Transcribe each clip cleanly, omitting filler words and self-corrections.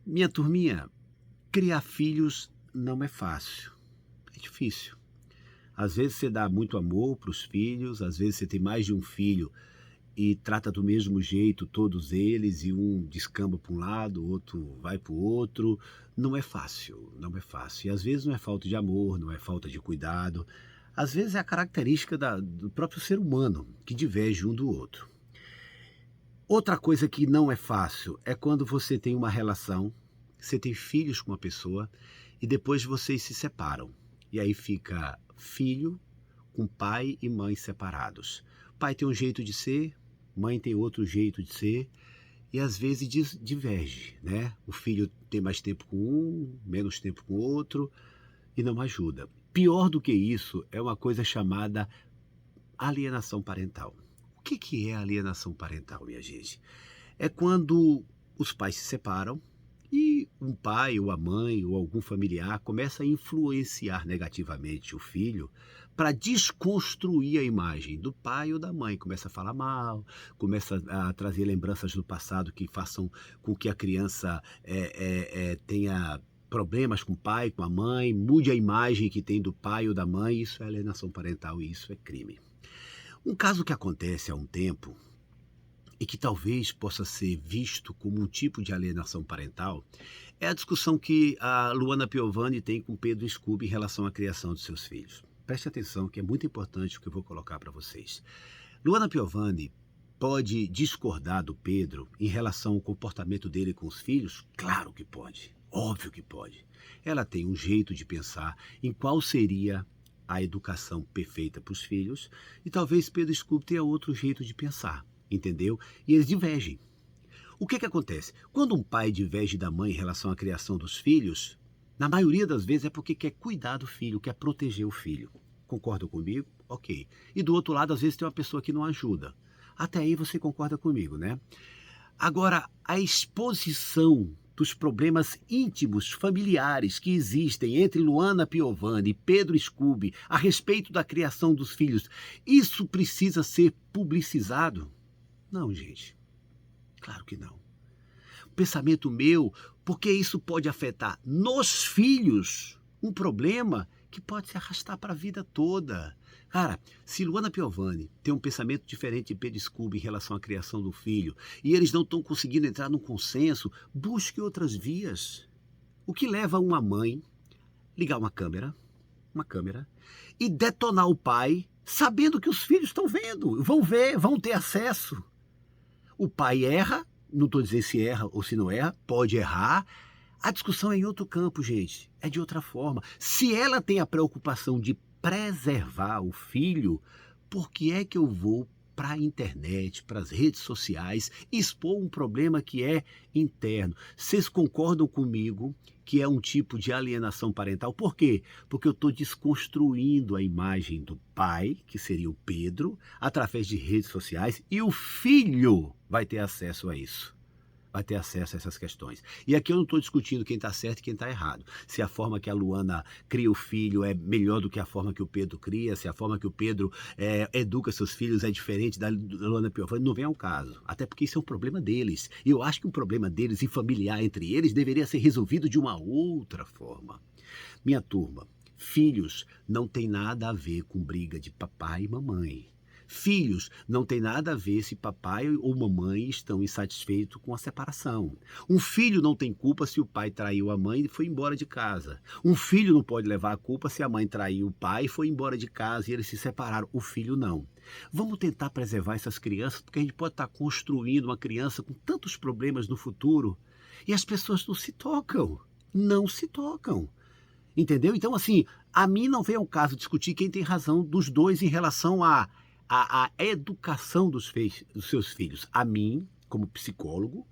Minha turminha, criar filhos não é fácil, é difícil. Às vezes você dá muito amor para os filhos, às vezes você tem mais de um filho e trata do mesmo jeito todos eles e um descamba para um lado, o outro vai para o outro. Não é fácil, não é fácil. E às vezes não é falta de amor, não é falta de cuidado. Às vezes é a característica do próprio ser humano que diverge um do outro. Outra coisa que não é fácil é quando você tem uma relação, você tem filhos com uma pessoa e depois vocês se separam. E aí fica filho com pai e mãe separados. Pai tem um jeito de ser, mãe tem outro jeito de ser e às vezes diverge, né? O filho tem mais tempo com um, menos tempo com o outro e não ajuda. Pior do que isso é uma coisa chamada alienação parental. O que é alienação parental, minha gente? É quando os pais se separam e um pai ou a mãe ou algum familiar começa a influenciar negativamente o filho para desconstruir a imagem do pai ou da mãe. Começa a falar mal, começa a trazer lembranças do passado que façam com que a criança tenha problemas com o pai, com a mãe, mude a imagem que tem do pai ou da mãe. Isso é alienação parental e isso é crime. Um caso que acontece há um tempo e que talvez possa ser visto como um tipo de alienação parental é a discussão que a Luana Piovani tem com Pedro Scooby em relação à criação de seus filhos. Preste atenção que é muito importante o que eu vou colocar para vocês. Luana Piovani pode discordar do Pedro em relação ao comportamento dele com os filhos? Claro que pode, óbvio que pode. Ela tem um jeito de pensar em qual seria a educação perfeita para os filhos e talvez Pedro Scooby tenha outro jeito de pensar, entendeu? E eles divergem. O que acontece? Quando um pai diverge da mãe em relação à criação dos filhos, na maioria das vezes é porque quer cuidar do filho, quer proteger o filho. Concorda comigo? Ok. E do outro lado, às vezes tem uma pessoa que não ajuda. Até aí você concorda comigo, né? Agora, a exposição dos problemas íntimos, familiares que existem entre Luana Piovani e Pedro Scooby a respeito da criação dos filhos, isso precisa ser publicizado? Não, gente. Claro que não. Pensamento meu, porque isso pode afetar nos filhos um problema que pode se arrastar para a vida toda. Cara, se Luana Piovani tem um pensamento diferente de Pedro Scooby em relação à criação do filho e eles não estão conseguindo entrar num consenso, busque outras vias. O que leva uma mãe ligar uma câmera, e detonar o pai sabendo que os filhos estão vendo, vão ver, vão ter acesso. O pai erra, não estou dizendo se erra ou se não erra, pode errar. A discussão é em outro campo, gente, é de outra forma. Se ela tem a preocupação de preservar o filho, por que é que eu vou para a internet, para as redes sociais, expor um problema que é interno? Vocês concordam comigo que é um tipo de alienação parental? Por quê? Porque eu estou desconstruindo a imagem do pai, que seria o Pedro, através de redes sociais, e o filho vai ter acesso a isso. Vai ter acesso a essas questões. E aqui eu não estou discutindo quem está certo e quem está errado. Se a forma que a Luana cria o filho é melhor do que a forma que o Pedro cria, se a forma que o Pedro educa seus filhos é diferente da Luana Piovani, não vem ao caso. Até porque isso é um problema deles. E eu acho que um problema deles e familiar entre eles deveria ser resolvido de uma outra forma. Minha turma, filhos não tem nada a ver com briga de papai e mamãe. Filhos não tem nada a ver se papai ou mamãe estão insatisfeitos com a separação. Um filho não tem culpa se o pai traiu a mãe e foi embora de casa. Um filho não pode levar a culpa se a mãe traiu o pai e foi embora de casa e eles se separaram. O filho não. Vamos tentar preservar essas crianças, porque a gente pode estar construindo uma criança com tantos problemas no futuro e as pessoas não se tocam. Não se tocam. Entendeu? Então, assim, a mim não vem ao caso discutir quem tem razão dos dois em relação a educação dos seus filhos. A mim, como psicólogo,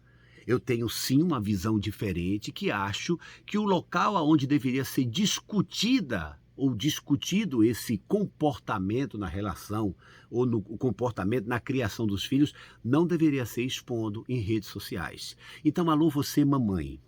eu tenho sim uma visão diferente que acho que o local onde deveria ser discutida ou discutido esse comportamento na relação ou no comportamento na criação dos filhos não deveria ser expondo em redes sociais. Então, alô, você mamãe,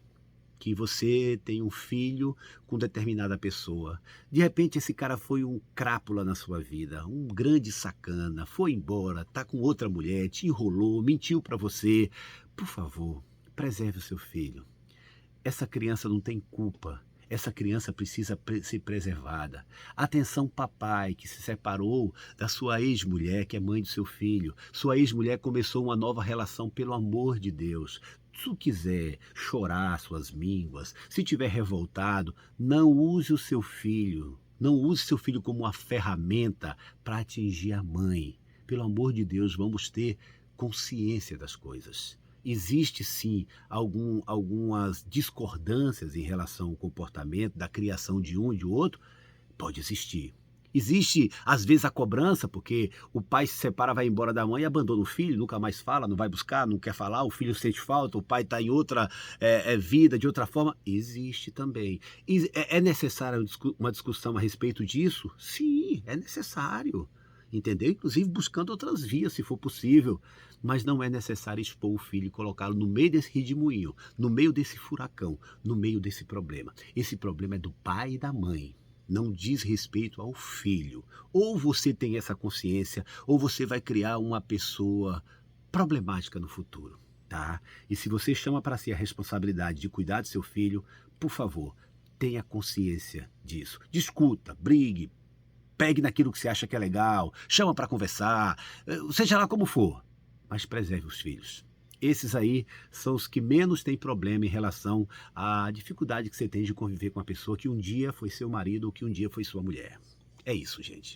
que você tem um filho com determinada pessoa. De repente esse cara foi um crápula na sua vida, um grande sacana, foi embora, tá com outra mulher, te enrolou, mentiu para você. Por favor, preserve o seu filho. essa criança não tem culpa. Essa criança precisa ser preservada. Atenção, papai, que se separou da sua ex-mulher, que é mãe do seu filho. Sua ex-mulher começou uma nova relação, pelo amor de Deus. Se quiser chorar suas mínguas, se tiver revoltado, não use o seu filho. Não use seu filho como uma ferramenta para atingir a mãe. Pelo amor de Deus, vamos ter consciência das coisas. Existe sim algumas discordâncias em relação ao comportamento, da criação de um e de outro, pode existir. Existe, às vezes, a cobrança, porque o pai se separa, vai embora da mãe e abandona o filho, nunca mais fala, não vai buscar, não quer falar, o filho sente falta, o pai está em outra vida, de outra forma. Existe também. É necessária uma discussão a respeito disso? Sim, é necessário. Entendeu? Inclusive buscando outras vias, se for possível. Mas não é necessário expor o filho e colocá-lo no meio desse redemoinho, no meio desse furacão, no meio desse problema. Esse problema é do pai e da mãe. Não diz respeito ao filho. Ou você tem essa consciência, ou você vai criar uma pessoa problemática no futuro, tá? E se você chama para si a responsabilidade de cuidar do seu filho, por favor, tenha consciência disso. Discuta, brigue, pegue naquilo que você acha que é legal, chama para conversar, seja lá como for, mas preserve os filhos. Esses aí são os que menos têm problema em relação à dificuldade que você tem de conviver com uma pessoa que um dia foi seu marido ou que um dia foi sua mulher. É isso, gente.